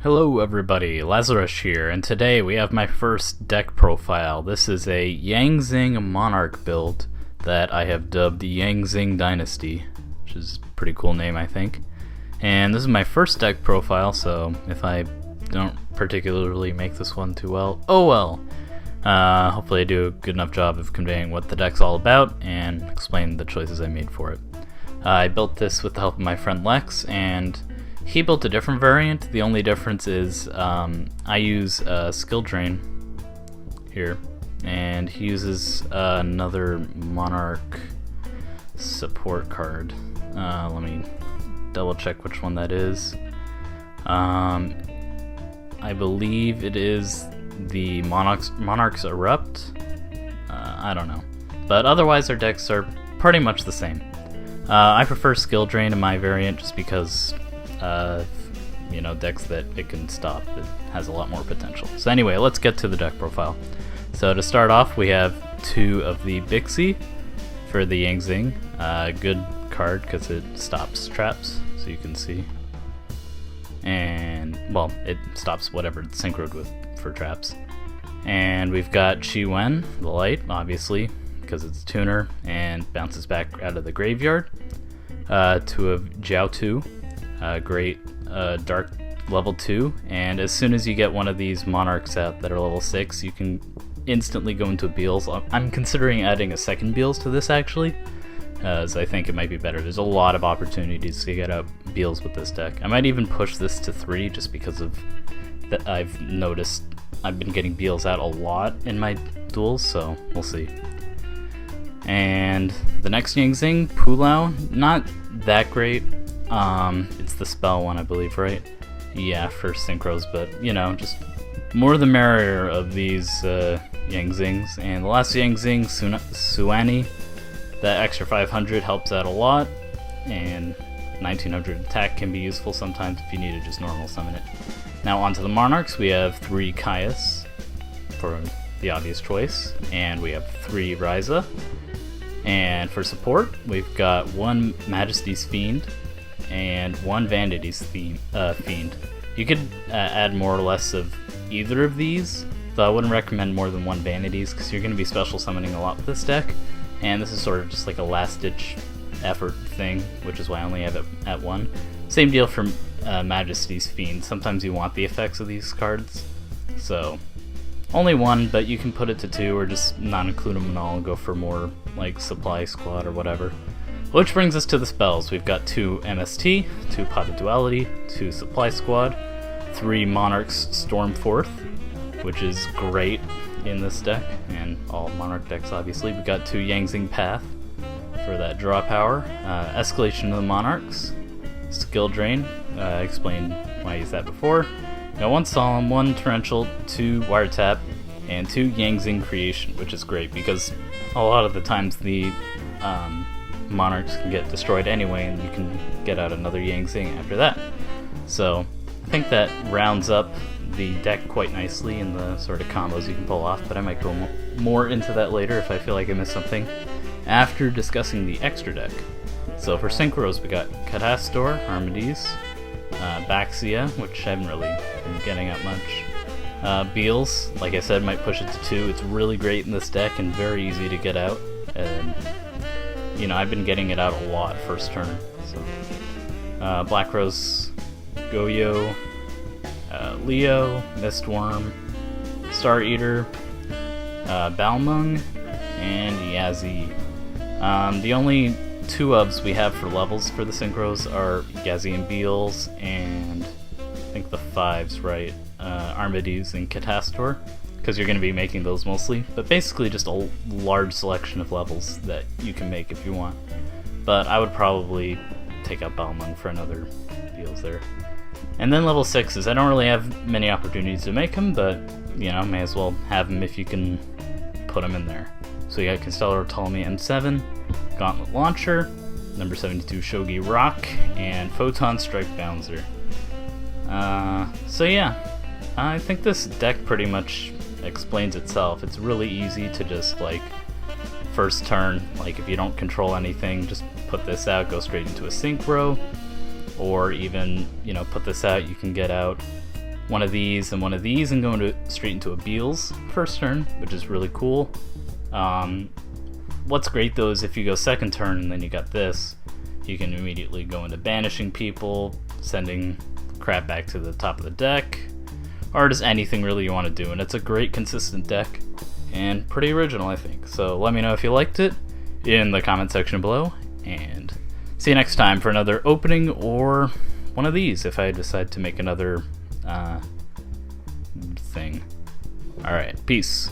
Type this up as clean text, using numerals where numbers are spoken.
Hello everybody, Lazarus here, and today we have my first deck profile. This is a Yang Zing Monarch build that I have dubbed the Yang Zing Dynasty, which is a pretty cool name I think. And this is my first deck profile, so if I don't particularly make this one too well, oh well. Hopefully I do a good enough job of conveying what the deck's all about and explain the choices I made for it. I built this with the help of my friend Lex, and he built a different variant. The only difference is I use Skill Drain here, and he uses another Monarch support card. Let me double check which one that is. I believe it is the Monarchs Erupt. I don't know, but otherwise our decks are pretty much the same. I prefer Skill Drain in my variant just because decks that it can stop, it has a lot more potential. So anyway, let's get to the deck profile. So to start off, we have two of the Bixie for the Yang Zing. Good card because it stops traps, so you can see. And, well, it stops whatever it's synchroed with for traps. And we've got Chi Wen, the light, obviously, because it's a tuner and bounces back out of the graveyard. Two of Jiao Tu. Great dark level 2, and as soon as you get one of these Monarchs out that are level 6, you can instantly go into Beals. I'm considering adding a second Beals to this actually, as I think it might be better. There's a lot of opportunities to get out Beals with this deck. I might even push this to 3 just because of that. I've noticed I've been getting Beals out a lot in my duels, so we'll see. And the next Yang Zing, Pulao, not that great. It's the spell one, I believe, right? Yeah, for Synchros, but, just more the merrier of these Yang Zings. And the last Yang Zing, Suani, that extra 500 helps out a lot, and 1900 attack can be useful sometimes if you need to just normal summon it. Now onto the Monarchs, we have 3 Caius for the obvious choice, and we have 3 Ryza. And for support, we've got 1 Majesty's Fiend, and 1 Vanity's Fiend. You could add more or less of either of these, though I wouldn't recommend more than 1 Vanity's because you're going to be special summoning a lot with this deck, and this is sort of just like a last-ditch effort thing, which is why I only have it at 1. Same deal for Majesty's Fiend. Sometimes you want the effects of these cards, so only 1, but you can put it to 2 or just not include them at all and go for more like Supply Squad or whatever. Which brings us to the spells. We've got 2 MST, 2 Pot of Duality, 2 Supply Squad, 3 Monarchs Stormforth, which is great in this deck, and all Monarch decks obviously. We've got 2 Yang Zing Path for that draw power, Escalation of the Monarchs, Skill Drain, explained why I used that before. Got 1 Solemn, 1 Torrential, 2 Wiretap, and 2 Yang Zing Creation, which is great because a lot of the times the Monarchs can get destroyed anyway, and you can get out another Yang Zing after that. So I think that rounds up the deck quite nicely in the sort of combos you can pull off, but I might go more into that later if I feel like I missed something after discussing the extra deck. So for Synchros, we got Catastor, Armades, Baxia, which I haven't really been getting out much. Beals, like I said, might push it to 2. It's really great in this deck and very easy to get out. And I've been getting it out a lot first turn. So Black Rose, Goyo, Leo, Mistworm, Star Eater, Balmung, and Yazi. The only 2 ofs we have for levels for the Synchros are Yazi and Beals, and I think the 5s, right? Armades and Catastor, because you're going to be making those mostly, but basically just a large selection of levels that you can make if you want. But I would probably take out Balmung for another Beals there. And then level 6s, I don't really have many opportunities to make them, but may as well have them if you can put them in there. So you got Constellar Ptolemy M7, Gauntlet Launcher, number 72 Shogi Rock, and Photon Strike Bouncer. So yeah, I think this deck pretty much explains itself. It's really easy to just first turn, if you don't control anything, just put this out, go straight into a Synchro, or even, put this out, you can get out one of these and one of these and go straight into a Beals first turn, which is really cool. What's great though is if you go second turn and then you got this, you can immediately go into banishing people, sending crap back to the top of the deck, or just anything really you want to do. And it's a great consistent deck and pretty original, I think. So let me know if you liked it in the comment section below, and see you next time for another opening or one of these if I decide to make another thing. Alright, peace.